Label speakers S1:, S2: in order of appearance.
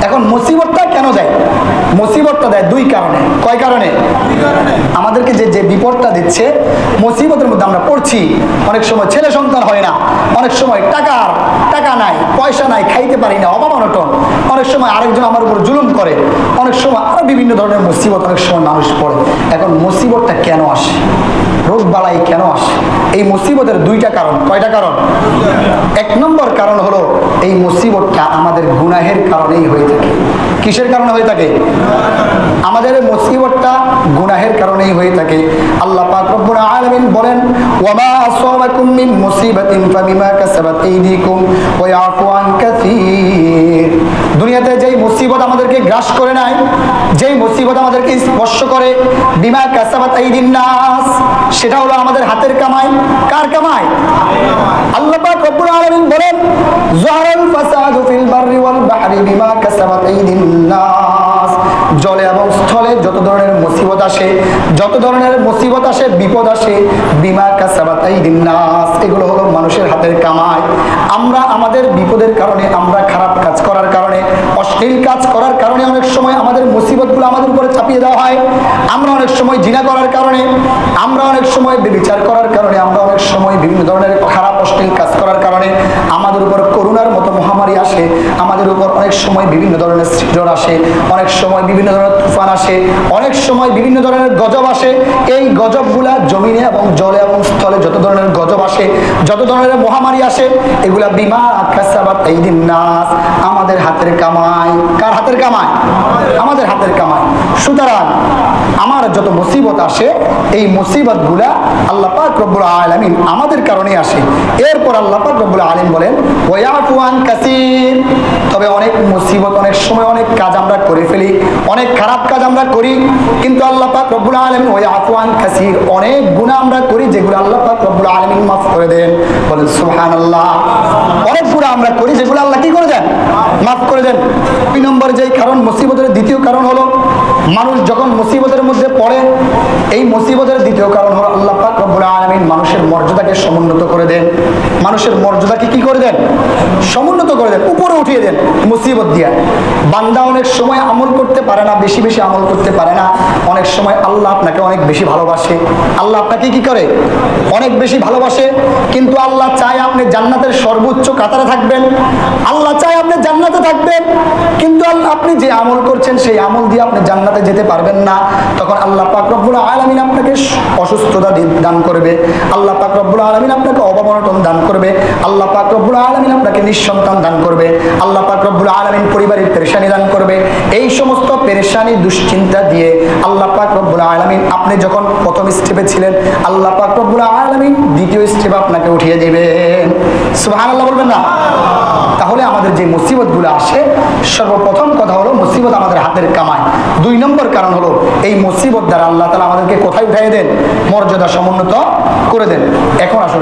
S1: এখন মুসিবতটা কেন দেয়? মুসিবতটা দেয় দুই কারণে। কয় কারণে? আমাদেরকে যে যে বিপদটা দিচ্ছে, মুসিবতের মধ্যে আমরা পড়ছি, অনেক সময় ছেলে সন্তান হয় না, অনেক সময় টাকা নাই, পয়সা নাই, খাইতে পারি না, অভাব অনটন, অনেক সময় আরেকজন আমার উপর জুলুম করে, অনেক সময় আরো বিভিন্ন ধরনের মুসিবত অনেক সময় মানুষ পড়ে। এখন মুসিবতটা কেন আসে? রোগ বালাই কেন আসে? এই মুসিবতের দুইটা কারণ। কয়টা কারণ? এক নম্বর কারণ হলো এই মুসিবতটা আমাদের গুনাহের কারণেই হয়ে থাকে। কিসের কারণে হয়ে থাকে? আমাদের মুসিবতটা গুনাহের কারণেই হয়ে থাকে। আল্লাহ পাক রব্বুল আলামিন বলেন, ওয়ামা আসাবাকুম মিন মুসিবাতিন ফাবিমা কাসাবাত আইদিকুম ওয়া ইয়াফু আন কাসীর। দুনিয়াতে যেই মুসিবত আমাদেরকে গ্রাস করে নাই, যেই মুসিবত আমাদেরকে স্পর্শ করে, বিমা কাসাবাত আইদিন নাস, সেটা হলো আমাদের হাতের কামাই। কার কামাই? আল্লাহ পাক রব্বুল আলামিন বলেন, যাহারাল ফাসাদু ফিল বাররি ওয়াল বাহরি বিমা কাসাবাত আইদিন নাস। জলে এবং স্থলে যত ধরনের মুসিবত আসে, যত ধরনের মুসিবত আসে, বিপদ আসে, বিমা কাসাবাত আইদিন নাস, এগুলো হলো মানুষের হাতের কামাই। আমরা আমাদের বিপদের কারণে, আমরা খারাপ কাজ করার কারণে, অশ্লীল কাজ করার কারণে অনেক সময় আমাদের মুসিবতগুলো আমাদের উপরে চাপিয়ে দেওয়া হয়। আমরা অনেক সময় জিনা করার কারণে, আমরা অনেক সময় ব্যভিচার করার কারণে, আমরা অনেক সময় বিভিন্ন ধরনের খারাপ অশ্লীল কাজ করার কারণে আমাদের উপর করোনার মতো মহামারী আসে, আমাদের উপর অনেক সময় বিভিন্ন ধরনের সৃজন আসে, অনেক সময় বিভিন্ন ধরনের তুফান আসে, অনেক সময় বিভিন্ন ধরনের গজব আসে। এই গজবগুলা জমিনে এবং জলে এবং স্থলে যত ধরনের গজব আসে, যত ধরনের মহামারী আসে, এগুলা বিমা কাসাবাত আইদিন নাস, আমাদের হাতের কামাই। কার হাতের কামাই? আমাদের হাতের কামাই। সুতরাং আমার যত মুসিবত আসে, এই মুসিবতগুলা আল্লাহ পাক রব্বুল আলামিন আমাদের কারণে আসে। এরপর আল্লাহ পাক রব্বুল আলামিন বলেন, ওয়া ইয়াফু আন কাসীর। তবে অনেক মুসিবত, অনেক সময় অনেক কাজ আমরা করে ফেলি, অনেক খারাপ কাজ আমরা করি, কিন্তু আল্লাহ পাক রব্বুল আলামিন ওয়া ইয়াফু আন কাসীর, অনেক গুনাহ আমরা করি যেগুলো আল্লাহ পাক রব্বুল আলামিন মাফ করে দেন। বলেন সুবহানাল্লাহ। অনেক গুনাহ আমরা করি যেগুলো আল্লাহ কি করে দেন? মাফ করে দেন। দুই নম্বর যেই কারণ, মুসিবতের দ্বিতীয় কারণ হলো, মানুষ যখন মুসিবতের মধ্যে পড়ে, এই মুসিবতের দ্বিতীয় কারণ হলো আল্লাহ পাক রব্বুল আলামিন মানুষের মর্যাদাকে সমুন্নত করে দেন। মানুষের মর্যাদাকে কি করে দেন? সমুন্নত করে দেন, উপরে উঠিয়ে দেন মুসিবত দিয়া। বান্দা অনেক সময় আমল করতে পারে না, বেশি বেশি আমল করতে পারে না। অনেক সময় আল্লাহ আপনাকে অনেক বেশি ভালোবাসে, আল্লাহ আপনাকে কি করে? অনেক বেশি ভালোবাসে। কিন্তু আল্লাহ চায় আপনি জান্নাতের সর্বোচ্চ কাতারে থাকবেন, আল্লাহ চায় আপনি জান্নাতে থাকবেন, কিন্তু আল্লাহ আপনি যে আমল করছেন সেই আমল দিয়ে আপনি জান্নাতে যেতে পারবেন না। তখন আল্লাহ পাক রব্বুল আলামিন আপনাকে অসুস্থতা দান করবে, আল্লাহ পাক রব্বুল আলামিন আপনাকে অভাব অনটন দান করবে, আল্লাহ পাক রব্বুল আলামিন আপনাকে নিঃসন্তান দান করবে, আল্লাহ পাক রব্বুল আলামিন পরিবারের পেরেশানি দান করবে। এই সমস্ত পেরেশানি, দুশ্চিন্তা দিয়ে আল্লাহ পাক রব্বুল আলামিন, আপনি যখন প্রথম স্টেপে ছিলেন, আল্লাহ পাক রব্বুল আলামিন দ্বিতীয় স্টেপে আপনাকে উঠিয়ে দিবেন। সুবহানাল্লাহ বলবেন না? তাহলে আমাদের যে মুসিবতগুলো আসে, সর্বপ্রথম কথা হলো মুসিবত আমাদের হাতের কামাই। দুই নম্বর কারণ হলো এই মুসিবত দ্বারা আল্লাহ তাআলা আমাদেরকে কোথায় উঠাই দেন? মর্যাদা সমুন্নত করে দেন। এখন আসলে